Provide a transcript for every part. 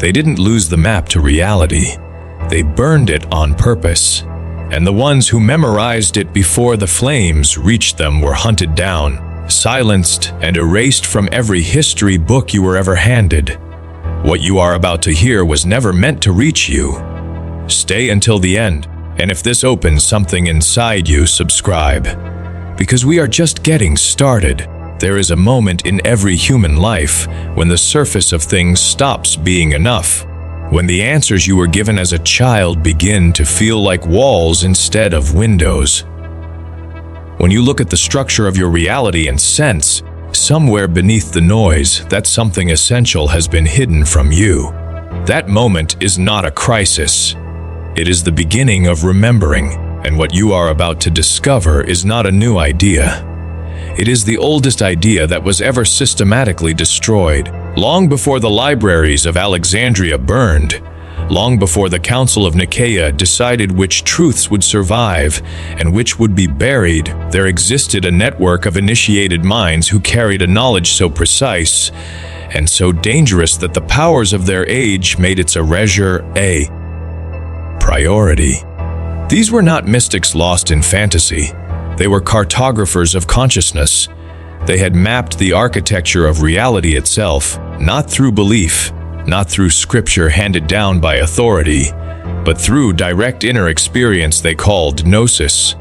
They didn't lose the map to reality. They burned it on purpose. And the ones who memorized it before the flames reached them were hunted down, silenced, and erased from every history book you were ever handed. What you are about to hear was never meant to reach you. Stay until the end, and if this opens something inside you, subscribe. Because we are just getting started. There is a moment in every human life when the surface of things stops being enough. When the answers you were given as a child begin to feel like walls instead of windows. When you look at the structure of your reality and sense, somewhere beneath the noise, that something essential has been hidden from you. That moment is not a crisis. It is the beginning of remembering, and what you are about to discover is not a new idea. It is the oldest idea that was ever systematically destroyed, long before the libraries of Alexandria burned, long before the Council of Nicaea decided which truths would survive and which would be buried. There existed a network of initiated minds who carried a knowledge so precise and so dangerous that the powers of their age made its erasure a priority. These were not mystics lost in fantasy. They were cartographers of consciousness. They had mapped the architecture of reality itself, not through belief, not through scripture handed down by authority, but through direct inner experience they called gnosis.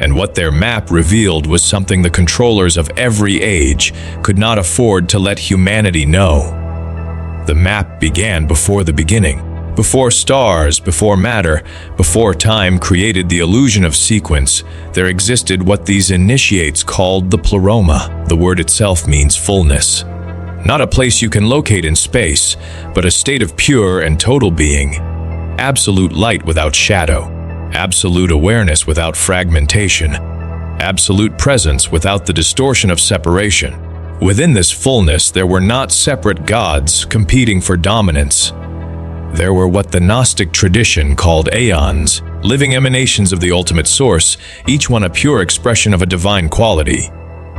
And what their map revealed was something the controllers of every age could not afford to let humanity know. The map began before the beginning. Before stars, before matter, before time created the illusion of sequence, there existed what these initiates called the Pleroma. The word itself means fullness. Not a place you can locate in space, but a state of pure and total being. Absolute light without shadow. Absolute awareness without fragmentation. Absolute presence without the distortion of separation. Within this fullness, there were not separate gods competing for dominance. There were what the Gnostic tradition called aeons, living emanations of the ultimate source, each one a pure expression of a divine quality.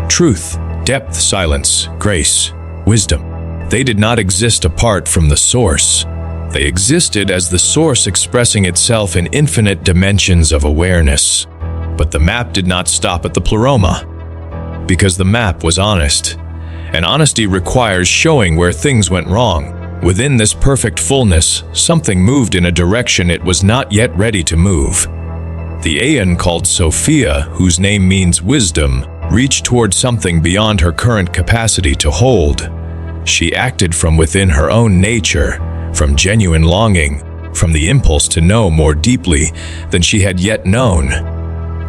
Truth, depth, silence, grace, wisdom. They did not exist apart from the source. They existed as the source expressing itself in infinite dimensions of awareness. But the map did not stop at the Pleroma, because the map was honest. And honesty requires showing where things went wrong. Within this perfect fullness, something moved in a direction it was not yet ready to move. The Aeon called Sophia, whose name means wisdom, reached toward something beyond her current capacity to hold. She acted from within her own nature, from genuine longing, from the impulse to know more deeply than she had yet known.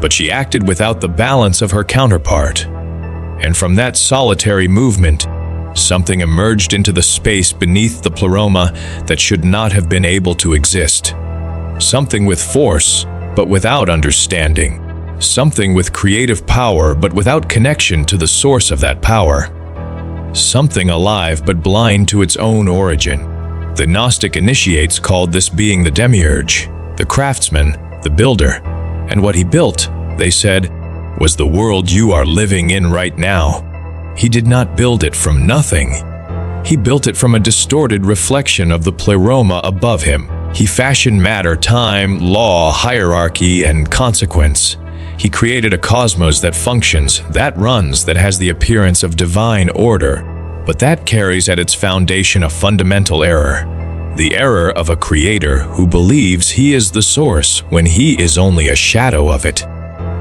But she acted without the balance of her counterpart. And from that solitary movement, something emerged into the space beneath the Pleroma that should not have been able to exist. Something with force, but without understanding. Something with creative power, but without connection to the source of that power. Something alive, but blind to its own origin. The Gnostic initiates called this being the Demiurge, the craftsman, the builder. And what he built, they said, was the world you are living in right now. He did not build it from nothing. He built it from a distorted reflection of the Pleroma above him. He fashioned matter, time, law, hierarchy, and consequence. He created a cosmos that functions, that runs, that has the appearance of divine order. But that carries at its foundation a fundamental error. The error of a creator who believes he is the source when he is only a shadow of it.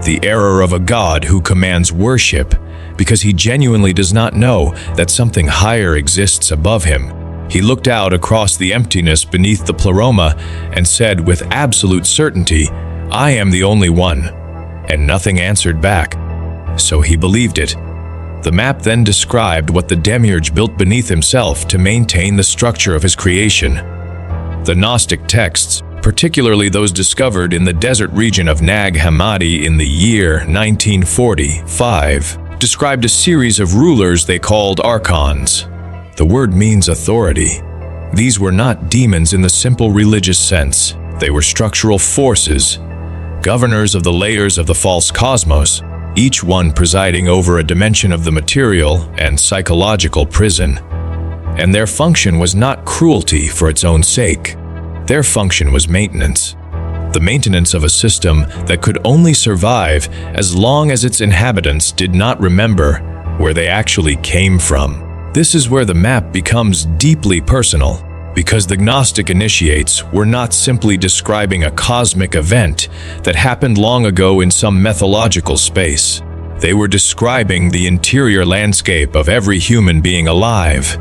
The error of a God who commands worship because he genuinely does not know that something higher exists above him. He looked out across the emptiness beneath the Pleroma and said with absolute certainty, "I am the only one," and nothing answered back. So he believed it. The map then described what the Demiurge built beneath himself to maintain the structure of his creation. The Gnostic texts, particularly those discovered in the desert region of Nag Hammadi in the year 1945, described a series of rulers they called Archons. The word means authority. These were not demons in the simple religious sense. They were structural forces, governors of the layers of the false cosmos, each one presiding over a dimension of the material and psychological prison. and their function was not cruelty for its own sake. Their function was maintenance. The maintenance of a system that could only survive as long as its inhabitants did not remember where they actually came from. This is where the map becomes deeply personal, because the Gnostic initiates were not simply describing a cosmic event that happened long ago in some mythological space. They were describing the interior landscape of every human being alive.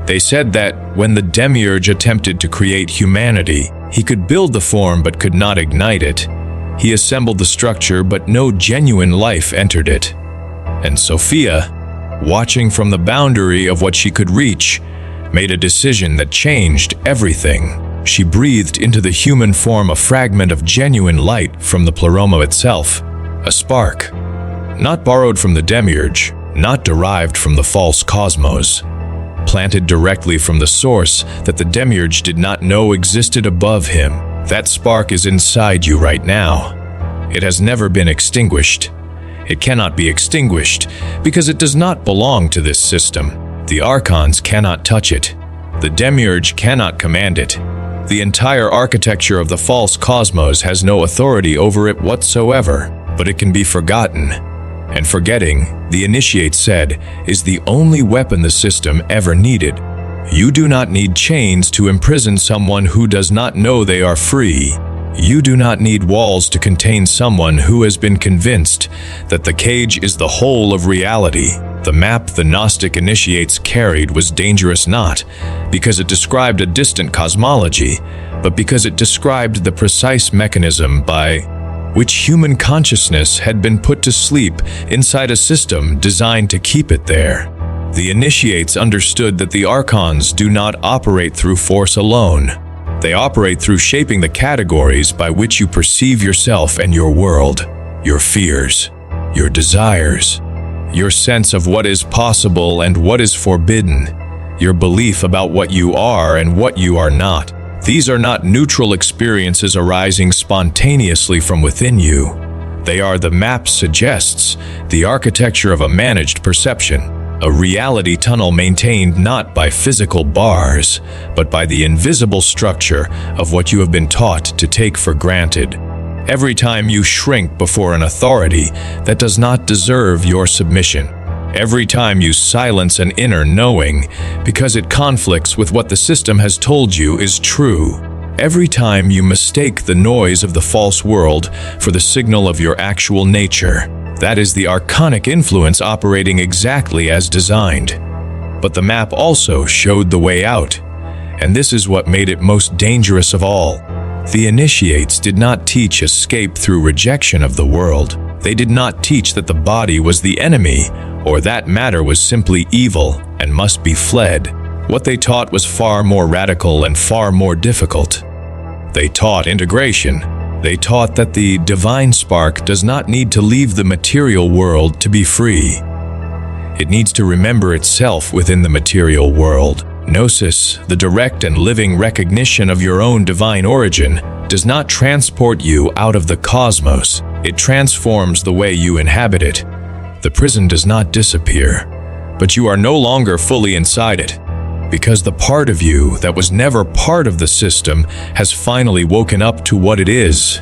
They said that when the Demiurge attempted to create humanity, he could build the form but could not ignite it. He assembled the structure but no genuine life entered it. And Sophia, watching from the boundary of what she could reach, made a decision that changed everything. She breathed into the human form a fragment of genuine light from the Pleroma itself, a spark. Not borrowed from the Demiurge, not derived from the false cosmos. Planted directly from the source that the Demiurge did not know existed above him. That spark is inside you right now. It has never been extinguished. It cannot be extinguished because it does not belong to this system. The Archons cannot touch it. The Demiurge cannot command it. The entire architecture of the false cosmos has no authority over it whatsoever, but it can be forgotten. And forgetting, the Initiate said, is the only weapon the system ever needed. You do not need chains to imprison someone who does not know they are free. You do not need walls to contain someone who has been convinced that the cage is the whole of reality. The map the Gnostic Initiates carried was dangerous not because it described a distant cosmology, but because it described the precise mechanism by which human consciousness had been put to sleep inside a system designed to keep it there. The Initiates understood that the Archons do not operate through force alone. They operate through shaping the categories by which you perceive yourself and your world, your fears, your desires, your sense of what is possible and what is forbidden, your belief about what you are and what you are not. These are not neutral experiences arising spontaneously from within you. They are, the map suggests, the architecture of a managed perception, a reality tunnel maintained not by physical bars, but by the invisible structure of what you have been taught to take for granted. Every time you shrink before an authority that does not deserve your submission, every time you silence an inner knowing because it conflicts with what the system has told you is true, every time you mistake the noise of the false world for the signal of your actual nature, that is the archonic influence operating exactly as designed. But the map also showed the way out, and this is what made it most dangerous of all. The Initiates did not teach escape through rejection of the world. They did not teach that the body was the enemy, or that matter was simply evil and must be fled. What they taught was far more radical and far more difficult. They taught integration. They taught that the divine spark does not need to leave the material world to be free. It needs to remember itself within the material world. Gnosis, the direct and living recognition of your own divine origin, does not transport you out of the cosmos. It transforms the way you inhabit it. The prison does not disappear, but you are no longer fully inside it, because the part of you that was never part of the system has finally woken up to what it is.